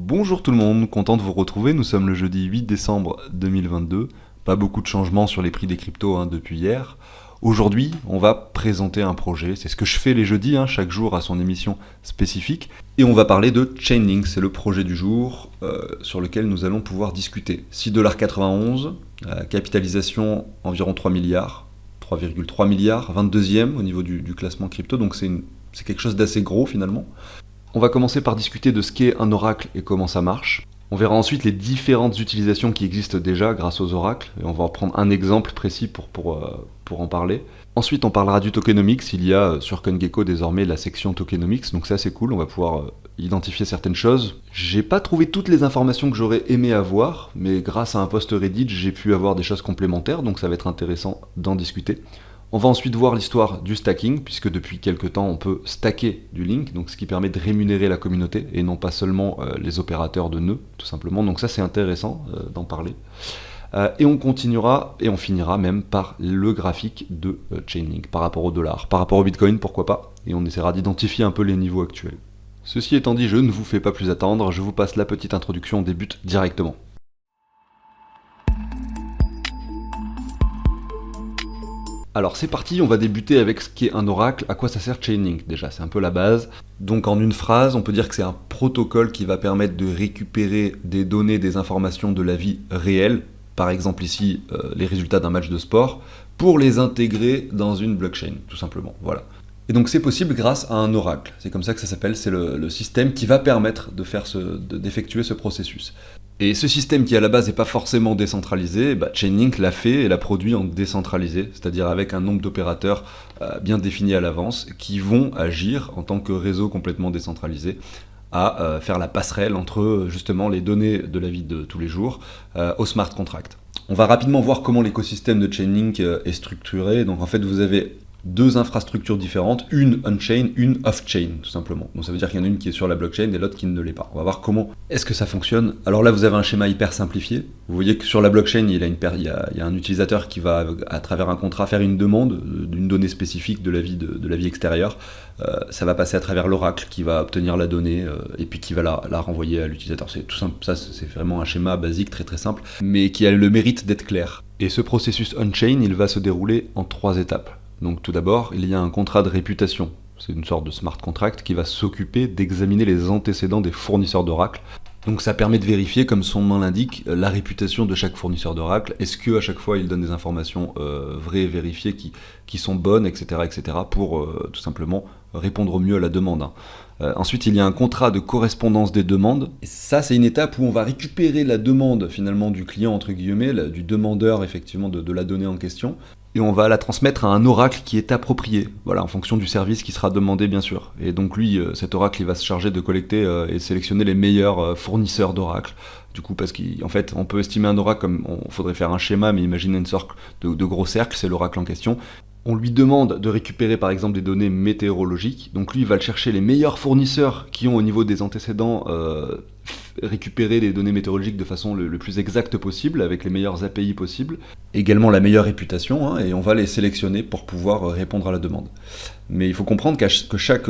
Bonjour tout le monde, content de vous retrouver, nous sommes le jeudi 8 décembre 2022, pas beaucoup de changements sur les prix des cryptos depuis hier. Aujourd'hui, on va présenter un projet, c'est ce que je fais les jeudis, chaque jour à son émission spécifique, et on va parler de Chainlink, c'est le projet du jour sur lequel nous allons pouvoir discuter. 6,91 $, capitalisation environ 3 milliards, 3,3 milliards, 22e au niveau du classement crypto, donc c'est quelque chose d'assez gros finalement. On va commencer par discuter de ce qu'est un oracle et comment ça marche. On verra ensuite les différentes utilisations qui existent déjà grâce aux oracles, et on va en prendre un exemple précis pour en parler. Ensuite, on parlera du tokenomics. Il y a sur CoinGecko désormais la section tokenomics, donc ça c'est cool, on va pouvoir identifier certaines choses. J'ai pas trouvé toutes les informations que j'aurais aimé avoir, mais grâce à un post Reddit, j'ai pu avoir des choses complémentaires, donc ça va être intéressant d'en discuter. On va ensuite voir l'histoire du stacking, puisque depuis quelques temps on peut stacker du link, donc ce qui permet de rémunérer la communauté, et non pas seulement les opérateurs de nœuds, tout simplement. Donc ça c'est intéressant d'en parler. Et on continuera, et on finira même par le graphique de Chainlink, par rapport au dollar, par rapport au Bitcoin, pourquoi pas, et on essaiera d'identifier un peu les niveaux actuels. Ceci étant dit, je ne vous fais pas plus attendre, je vous passe la petite introduction, on débute directement. Alors c'est parti, on va débuter avec ce qu'est un oracle, à quoi ça sert Chainlink déjà, c'est un peu la base. Donc en une phrase, on peut dire que c'est un protocole qui va permettre de récupérer des données, des informations de la vie réelle, par exemple ici les résultats d'un match de sport, pour les intégrer dans une blockchain, tout simplement, voilà. Et donc c'est possible grâce à un oracle, c'est comme ça que ça s'appelle, c'est le système qui va permettre d'effectuer ce processus. Et ce système qui à la base n'est pas forcément décentralisé, Chainlink l'a fait et l'a produit en décentralisé, c'est-à-dire avec un nombre d'opérateurs bien définis à l'avance qui vont agir en tant que réseau complètement décentralisé à faire la passerelle entre justement les données de la vie de tous les jours au smart contract. On va rapidement voir comment l'écosystème de Chainlink est structuré. Donc en fait vous avez deux infrastructures différentes, une on-chain, une off-chain, tout simplement. Donc ça veut dire qu'il y en a une qui est sur la blockchain et l'autre qui ne l'est pas. On va voir comment est-ce que ça fonctionne. Alors là, vous avez un schéma hyper simplifié. Vous voyez que sur la blockchain, il y a un utilisateur qui va, à travers un contrat, faire une demande d'une donnée spécifique de la vie extérieure. Ça va passer à travers l'oracle qui va obtenir la donnée et puis qui va la renvoyer à l'utilisateur. C'est tout simple. Ça, c'est vraiment un schéma basique, très très simple, mais qui a le mérite d'être clair. Et ce processus on-chain, il va se dérouler en 3 étapes. Donc tout d'abord, il y a un contrat de réputation. C'est une sorte de smart contract qui va s'occuper d'examiner les antécédents des fournisseurs d'oracle. Donc ça permet de vérifier, comme son nom l'indique, la réputation de chaque fournisseur d'oracle. Est-ce qu'à chaque fois il donne des informations vraies et vérifiées qui sont bonnes, etc. pour tout simplement répondre au mieux à la demande. Ensuite, il y a un contrat de correspondance des demandes. Et ça, c'est une étape où on va récupérer la demande finalement du client, entre guillemets, du demandeur effectivement de la donnée en question. Et on va la transmettre à un oracle qui est approprié, voilà, en fonction du service qui sera demandé bien sûr. Et donc lui, cet oracle, il va se charger de collecter et sélectionner les meilleurs fournisseurs d'oracle. Du coup, parce qu'en fait, on peut estimer un oracle comme, il faudrait faire un schéma, mais imaginez une sorte de gros cercle, c'est l'oracle en question. On lui demande de récupérer par exemple des données météorologiques, donc lui il va le chercher les meilleurs fournisseurs qui ont au niveau des antécédents récupéré les données météorologiques de façon le plus exacte possible, avec les meilleures API possibles, également la meilleure réputation, et on va les sélectionner pour pouvoir répondre à la demande. Mais il faut comprendre que chaque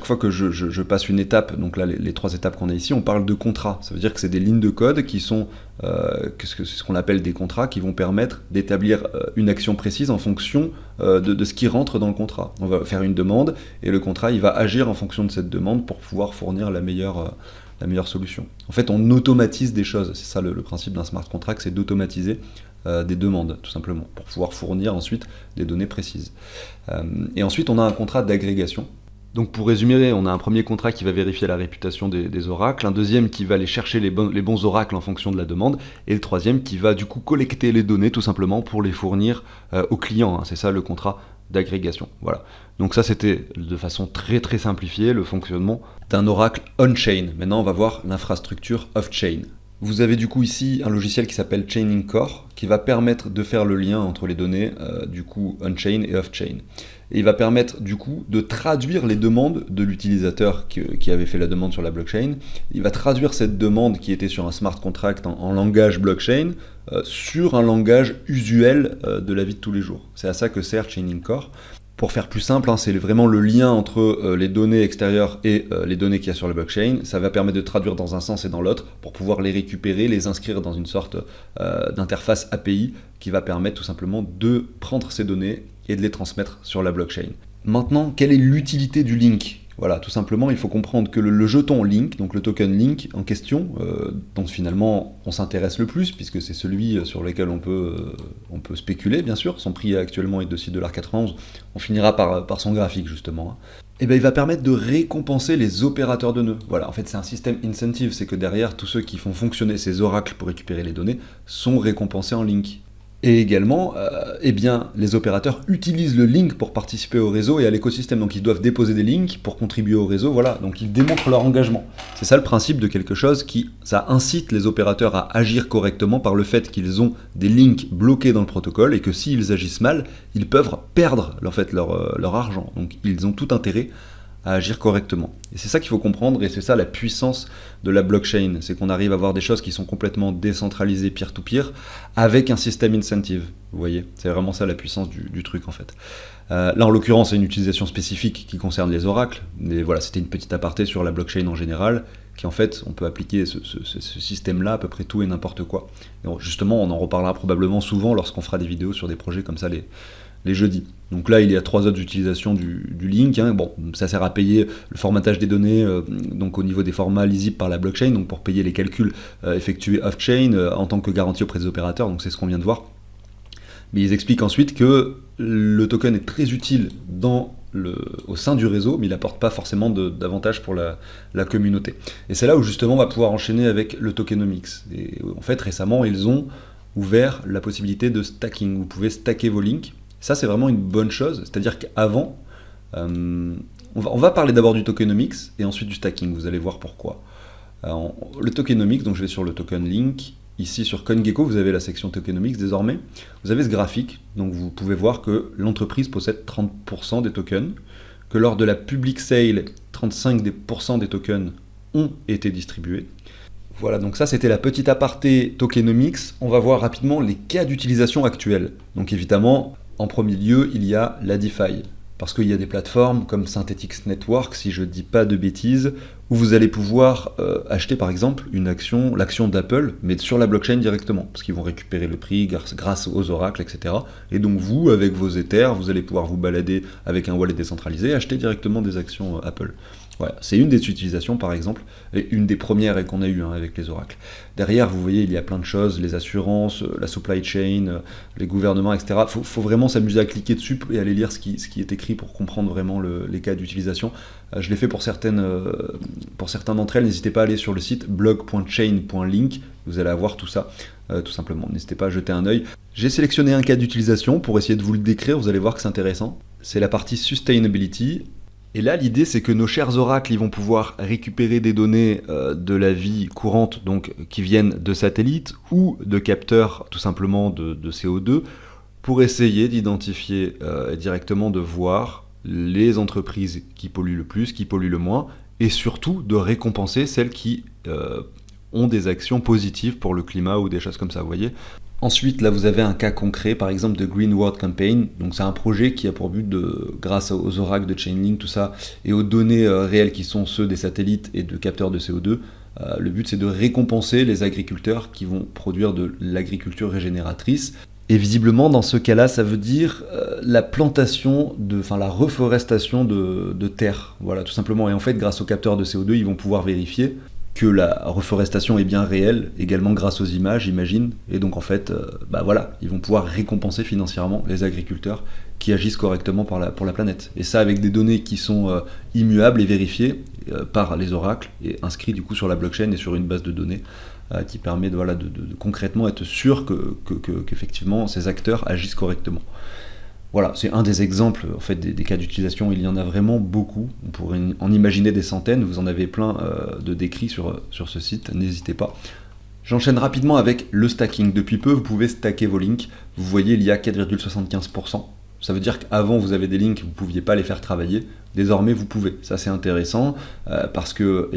fois que je passe une étape, donc là les 3 étapes qu'on a ici, on parle de contrats. Ça veut dire que c'est des lignes de code qui sont, c'est ce qu'on appelle des contrats, qui vont permettre d'établir une action précise en fonction de ce qui rentre dans le contrat. On va faire une demande, et le contrat il va agir en fonction de cette demande pour pouvoir fournir la meilleure solution. En fait, on automatise des choses. C'est ça le principe d'un smart contract, c'est d'automatiser des demandes, tout simplement, pour pouvoir fournir ensuite des données précises. Et ensuite, on a un contrat d'agrégation. Donc pour résumer, on a un premier contrat qui va vérifier la réputation des oracles, un deuxième qui va aller chercher les bons oracles en fonction de la demande, et le troisième qui va du coup collecter les données tout simplement pour les fournir aux clients. C'est ça le contrat d'agrégation. Voilà. Donc ça c'était de façon très très simplifiée le fonctionnement d'un oracle on-chain. Maintenant on va voir l'infrastructure off-chain. Vous avez du coup ici un logiciel qui s'appelle Chainlink Core qui va permettre de faire le lien entre les données du coup on-chain et off-chain. Et il va permettre du coup de traduire les demandes de l'utilisateur qui avait fait la demande sur la blockchain. Il va traduire cette demande qui était sur un smart contract en langage blockchain sur un langage usuel de la vie de tous les jours. C'est à ça que sert Chainlink Core. Pour faire plus simple, hein, c'est vraiment le lien entre les données extérieures et les données qu'il y a sur la blockchain. Ça va permettre de traduire dans un sens et dans l'autre pour pouvoir les récupérer, les inscrire dans une sorte d'interface API qui va permettre tout simplement de prendre ces données et de les transmettre sur la blockchain. Maintenant, quelle est l'utilité du link ? Voilà, tout simplement, il faut comprendre que le jeton Link, donc le token Link en question, dont finalement on s'intéresse le plus, puisque c'est celui sur lequel on peut spéculer, bien sûr, son prix actuellement est de 6,91$, on finira par son graphique justement. Et bien il va permettre de récompenser les opérateurs de nœuds. Voilà, en fait c'est un système incentive, c'est que derrière, tous ceux qui font fonctionner ces oracles pour récupérer les données sont récompensés en Link. Et également, eh bien, les opérateurs utilisent le link pour participer au réseau et à l'écosystème. Donc ils doivent déposer des links pour contribuer au réseau, voilà. Donc ils démontrent leur engagement. C'est ça le principe de quelque chose ça incite les opérateurs à agir correctement par le fait qu'ils ont des links bloqués dans le protocole et que s'ils agissent mal, ils peuvent perdre en fait, leur argent. Donc ils ont tout intérêt à agir correctement. Et c'est ça qu'il faut comprendre, et c'est ça la puissance de la blockchain, c'est qu'on arrive à avoir des choses qui sont complètement décentralisées peer-to-peer, avec un système incentive, vous voyez, c'est vraiment ça la puissance du truc en fait. Là en l'occurrence c'est une utilisation spécifique qui concerne les oracles, mais voilà, c'était une petite aparté sur la blockchain en général, qui en fait, on peut appliquer ce système-là à peu près tout et n'importe quoi. Et justement, on en reparlera probablement souvent lorsqu'on fera des vidéos sur des projets comme ça les jeudis. Donc là, il y a 3 autres utilisations du link. Hein. Bon, ça sert à payer le formatage des données donc au niveau des formats lisibles par la blockchain, donc pour payer les calculs effectués off-chain en tant que garantie auprès des opérateurs, donc c'est ce qu'on vient de voir. Mais ils expliquent ensuite que le token est très utile au sein du réseau, mais il n'apporte pas forcément d'avantages pour la communauté. Et c'est là où justement on va pouvoir enchaîner avec le tokenomics. Et en fait, récemment, ils ont ouvert la possibilité de stacking. Vous pouvez stacker vos links. Ça, c'est vraiment une bonne chose, c'est-à-dire qu'avant, on va parler d'abord du tokenomics et ensuite du stacking, vous allez voir pourquoi. Le tokenomics, donc je vais sur le token link, ici sur CoinGecko, vous avez la section tokenomics désormais, vous avez ce graphique, donc vous pouvez voir que l'entreprise possède 30% des tokens, que lors de la public sale, 35% des tokens ont été distribués. Voilà, donc ça c'était la petite aparté tokenomics, on va voir rapidement les cas d'utilisation actuels. Donc évidemment, en premier lieu, il y a la DeFi, parce qu'il y a des plateformes comme Synthetix Network, si je ne dis pas de bêtises, où vous allez pouvoir acheter par exemple l'action d'Apple, mais sur la blockchain directement, parce qu'ils vont récupérer le prix grâce aux oracles, etc. Et donc vous, avec vos Ethers, vous allez pouvoir vous balader avec un wallet décentralisé et acheter directement des actions Apple. Voilà, c'est une des utilisations par exemple, et une des premières qu'on a eues avec les oracles. Derrière, vous voyez, il y a plein de choses, les assurances, la supply chain, les gouvernements, etc. Faut vraiment s'amuser à cliquer dessus et aller lire ce qui est écrit pour comprendre vraiment les cas d'utilisation. Je l'ai fait pour certains d'entre elles, n'hésitez pas à aller sur le site blog.chain.link, vous allez avoir tout ça, tout simplement. N'hésitez pas à jeter un œil. J'ai sélectionné un cas d'utilisation pour essayer de vous le décrire, vous allez voir que c'est intéressant. C'est la partie sustainability. Et là, l'idée, c'est que nos chers oracles, ils vont pouvoir récupérer des données de la vie courante, donc qui viennent de satellites ou de capteurs, tout simplement de CO2, pour essayer d'identifier et directement de voir les entreprises qui polluent le plus, qui polluent le moins, et surtout de récompenser celles qui ont des actions positives pour le climat ou des choses comme ça, vous voyez. Ensuite, là, vous avez un cas concret, par exemple, de Green World Campaign. Donc, c'est un projet qui a pour but grâce aux oracles de Chainlink, tout ça, et aux données réelles qui sont ceux des satellites et de capteurs de CO2, le but, c'est de récompenser les agriculteurs qui vont produire de l'agriculture régénératrice. Et visiblement, dans ce cas-là, ça veut dire la reforestation de terres. Voilà, tout simplement. Et en fait, grâce aux capteurs de CO2, ils vont pouvoir vérifier que la reforestation est bien réelle, également grâce aux images, j'imagine. Et donc en fait, voilà, ils vont pouvoir récompenser financièrement les agriculteurs qui agissent correctement pour la planète. Et ça avec des données qui sont immuables et vérifiées par les oracles, et inscrits du coup sur la blockchain et sur une base de données qui permet de concrètement être sûr qu'effectivement ces acteurs agissent correctement. Voilà, c'est un des exemples en fait, des cas d'utilisation, il y en a vraiment beaucoup, on pourrait en imaginer des centaines, vous en avez plein de décrits sur ce site, n'hésitez pas. J'enchaîne rapidement avec le stacking. Depuis peu, vous pouvez stacker vos links, vous voyez il y a 4,75%. Ça veut dire qu'avant vous avez des links, vous ne pouviez pas les faire travailler, désormais vous pouvez. Ça c'est intéressant parce que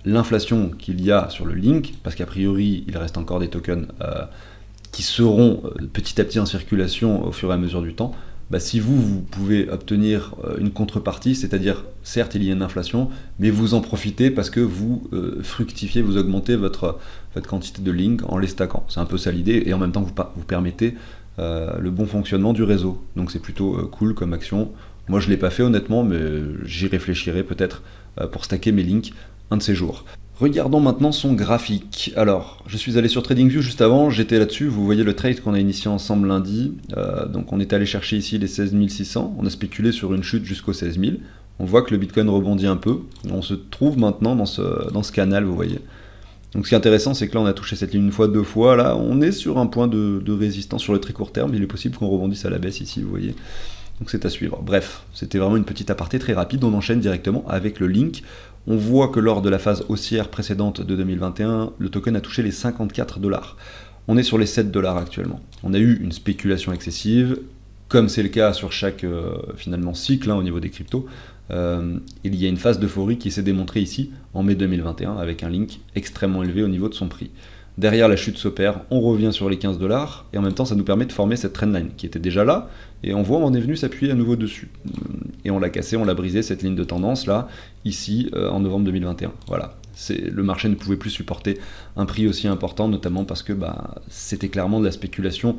l'inflation qu'il y a sur le link, parce qu'a priori il reste encore des tokens qui seront petit à petit en circulation au fur et à mesure du temps, bah, si vous pouvez obtenir une contrepartie, c'est-à-dire, certes, il y a une inflation, mais vous en profitez parce que vous fructifiez, vous augmentez votre quantité de link en les stackant. C'est un peu ça l'idée, et en même temps, vous permettez le bon fonctionnement du réseau. Donc c'est plutôt cool comme action. Moi, je ne l'ai pas fait honnêtement, mais j'y réfléchirai peut-être pour stacker mes links un de ces jours. Regardons maintenant son graphique. Alors, je suis allé sur TradingView juste avant, j'étais là-dessus, vous voyez le trade qu'on a initié ensemble lundi. Donc on est allé chercher ici les 16 600, on a spéculé sur une chute jusqu'aux 16 000. On voit que le Bitcoin rebondit un peu, on se trouve maintenant dans ce canal, vous voyez. Donc ce qui est intéressant, c'est que là on a touché cette ligne une fois, deux fois, là on est sur un point de résistance sur le très court terme, il est possible qu'on rebondisse à la baisse ici, vous voyez. Donc c'est à suivre. Bref, c'était vraiment une petite aparté très rapide, on enchaîne directement avec le link. On voit que lors de la phase haussière précédente de 2021, le token a touché les 54 $. On est sur les 7 $ actuellement. On a eu une spéculation excessive, comme c'est le cas sur chaque finalement cycle au niveau des cryptos. Il y a une phase d'euphorie qui s'est démontrée ici en mai 2021 avec un link extrêmement élevé au niveau de son prix. Derrière, la chute s'opère, on revient sur les 15 $, et en même temps, ça nous permet de former cette trendline qui était déjà là, et on voit on est venu s'appuyer à nouveau dessus. Et on l'a cassé, on l'a brisé, cette ligne de tendance là, ici, en novembre 2021. Voilà. Le marché ne pouvait plus supporter un prix aussi important, notamment parce que c'était clairement de la spéculation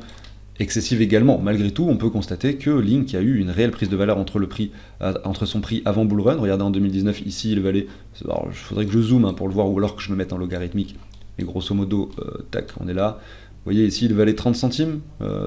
excessive également. Malgré tout, on peut constater que Link a eu une réelle prise de valeur entre son prix avant Bull Run. Regardez en 2019, ici, il valait... Alors, il faudrait que je zoome pour le voir, ou alors que je me mette en logarithmique. Et grosso modo, tac, on est là. Vous voyez ici, il valait 30 centimes.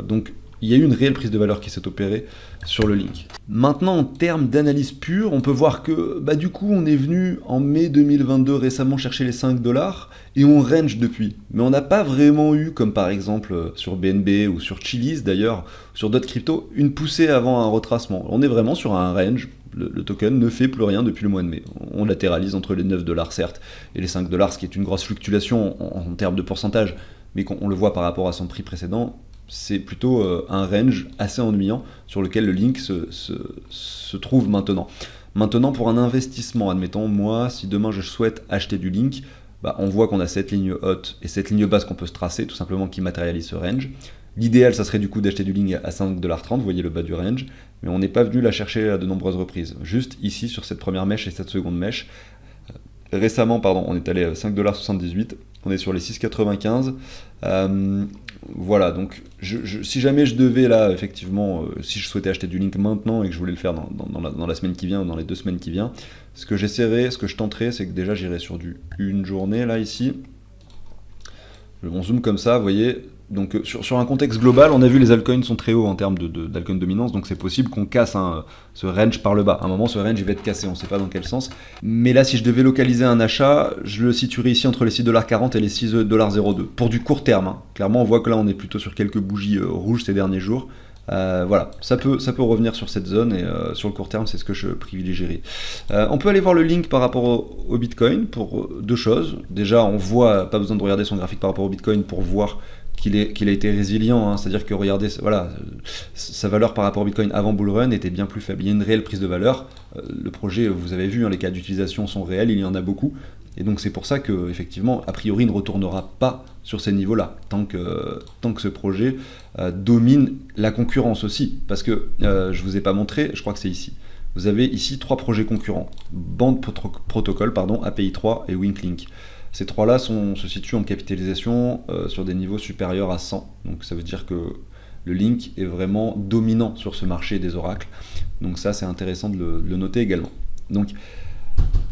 Donc, il y a eu une réelle prise de valeur qui s'est opérée sur le link. Maintenant, en termes d'analyse pure, on peut voir que du coup, on est venu en mai 2022 récemment chercher les 5 $ et on range depuis. Mais on n'a pas vraiment eu, comme par exemple sur BNB ou sur Chiliz d'ailleurs, sur d'autres cryptos, une poussée avant un retracement. On est vraiment sur un range. Le token ne fait plus rien depuis le mois de mai. On latéralise entre les 9 $ certes et les 5 $, ce qui est une grosse fluctuation en termes de pourcentage, mais on le voit par rapport à son prix précédent, c'est plutôt un range assez ennuyant sur lequel le link se trouve maintenant. Maintenant, pour un investissement, admettons, moi, si demain je souhaite acheter du link, on voit qu'on a cette ligne haute et cette ligne basse qu'on peut se tracer, tout simplement qui matérialise ce range. L'idéal, ça serait du coup d'acheter du link à 5,30 $, vous voyez le bas du range, mais on n'est pas venu la chercher à de nombreuses reprises. Juste ici, sur cette première mèche et cette seconde mèche. Récemment, on est allé à 5,78 $, on est sur les 6,95 $. Voilà, donc si jamais je devais là, effectivement, si je souhaitais acheter du link maintenant et que je voulais le faire dans la semaine qui vient ou dans les 2 semaines qui viennent, ce que je tenterais, c'est que déjà j'irais sur une journée là, ici. On zoome comme ça, vous voyez. Donc sur un contexte global, on a vu les altcoins sont très hauts en termes d'altcoin dominance, donc c'est possible qu'on casse ce range par le bas. À un moment, ce range il va être cassé, on ne sait pas dans quel sens. Mais là, si je devais localiser un achat, je le situerais ici entre les 6,40 $ et les 6,02 $. Pour du court terme, clairement, on voit que là, on est plutôt sur quelques bougies rouges ces derniers jours. Voilà, ça peut revenir sur cette zone et sur le court terme, c'est ce que je privilégierais. On peut aller voir le link par rapport au Bitcoin pour 2 choses. Déjà, on voit, pas besoin de regarder son graphique par rapport au Bitcoin pour voir qu'il a été résilient, c'est-à-dire que regardez, voilà, sa valeur par rapport au Bitcoin avant Bull Run était bien plus faible. Il y a une réelle prise de valeur. Le projet, vous avez vu, les cas d'utilisation sont réels, il y en a beaucoup. Et donc c'est pour ça que, effectivement, a priori, il ne retournera pas sur ces niveaux-là, tant que ce projet domine la concurrence aussi. Parce que, je ne vous ai pas montré, je crois que c'est ici. Vous avez ici 3 projets concurrents. Band Protocol, API3 et Winklink. Ces 3-là se situent en capitalisation sur des niveaux supérieurs à 100. Donc ça veut dire que le link est vraiment dominant sur ce marché des oracles. Donc ça, c'est intéressant de le noter également. Donc,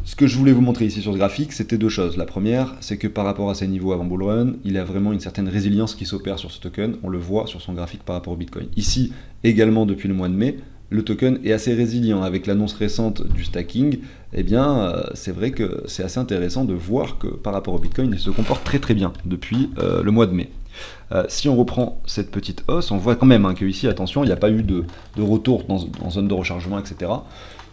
ce que je voulais vous montrer ici sur ce graphique, c'était 2 choses. La première, c'est que par rapport à ces niveaux avant Bull Run, il y a vraiment une certaine résilience qui s'opère sur ce token. On le voit sur son graphique par rapport au Bitcoin. Ici, également depuis le mois de mai, le token est assez résilient. Avec l'annonce récente du stacking, c'est vrai que c'est assez intéressant de voir que par rapport au Bitcoin, il se comporte très très bien depuis le mois de mai. Si on reprend cette petite hausse, on voit quand même que ici, attention, il n'y a pas eu de retour en zone de rechargement, etc.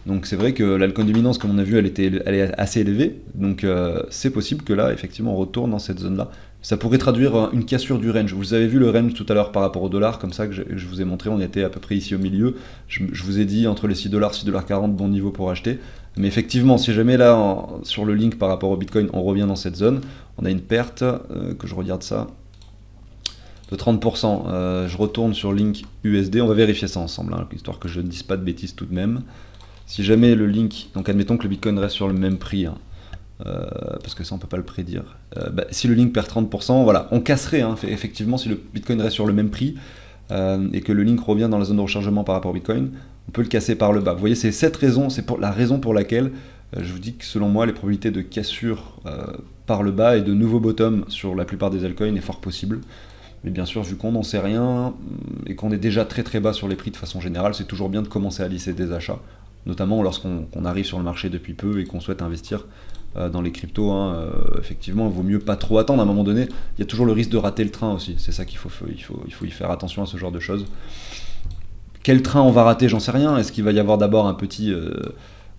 Donc c'est vrai que l'alcool dominance, comme on a vu, elle est assez élevée. Donc c'est possible que là, effectivement, on retourne dans cette zone-là. Ça pourrait traduire une cassure du range. Vous avez vu le range tout à l'heure par rapport au dollar, comme ça que je vous ai montré, on était à peu près ici au milieu. Je vous ai dit entre les 6 $, 6,40 $, bon niveau pour acheter. Mais effectivement, si jamais là, sur le link par rapport au Bitcoin, on revient dans cette zone, on a une perte, que je regarde ça. de 30%. Je retourne sur Link USD, on va vérifier ça ensemble, hein, histoire que je ne dise pas de bêtises tout de même. Si jamais le Link, donc admettons que le Bitcoin reste sur le même prix, hein, parce que ça on peut pas le prédire. Si le Link perd 30%, voilà, on casserait effectivement si le Bitcoin reste sur le même prix et que le Link revient dans la zone de rechargement par rapport au Bitcoin, on peut le casser par le bas. Vous voyez, c'est cette raison, c'est la raison pour laquelle je vous dis que selon moi les probabilités de cassure par le bas et de nouveaux bottoms sur la plupart des altcoins est fort possible. Mais bien sûr, vu qu'on n'en sait rien et qu'on est déjà très très bas sur les prix de façon générale, c'est toujours bien de commencer à lisser des achats, notamment lorsqu'on arrive sur le marché depuis peu et qu'on souhaite investir dans les cryptos. Effectivement, il vaut mieux pas trop attendre. À un moment donné, il y a toujours le risque de rater le train aussi. C'est ça qu'il faut y faire attention à ce genre de choses. Quel train on va rater, j'en sais rien. Est-ce qu'il va y avoir d'abord un petit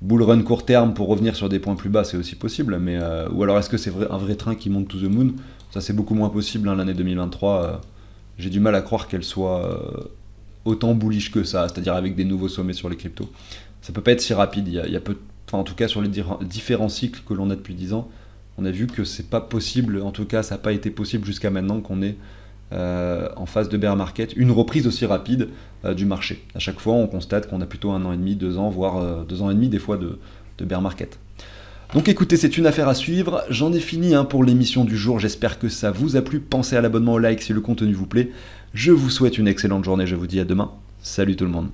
bull run court terme pour revenir sur des points plus bas? C'est aussi possible. Ou alors est-ce que c'est un vrai train qui monte to the moon? Ça c'est beaucoup moins possible, hein, l'année 2023. J'ai du mal à croire qu'elle soit autant bullish que ça, c'est-à-dire avec des nouveaux sommets sur les cryptos. Ça peut pas être si rapide. Il y a peu, en tout cas sur les différents cycles que l'on a depuis 10 ans, on a vu que c'est pas possible, en tout cas ça n'a pas été possible jusqu'à maintenant qu'on est en phase de bear market, une reprise aussi rapide du marché. À chaque fois on constate qu'on a plutôt 1 an et demi, 2 ans, voire 2 ans et demi des fois de bear market. Donc écoutez, c'est une affaire à suivre. J'en ai fini pour l'émission du jour, j'espère que ça vous a plu. Pensez à l'abonnement, au like si le contenu vous plaît. Je vous souhaite une excellente journée, je vous dis à demain. Salut tout le monde.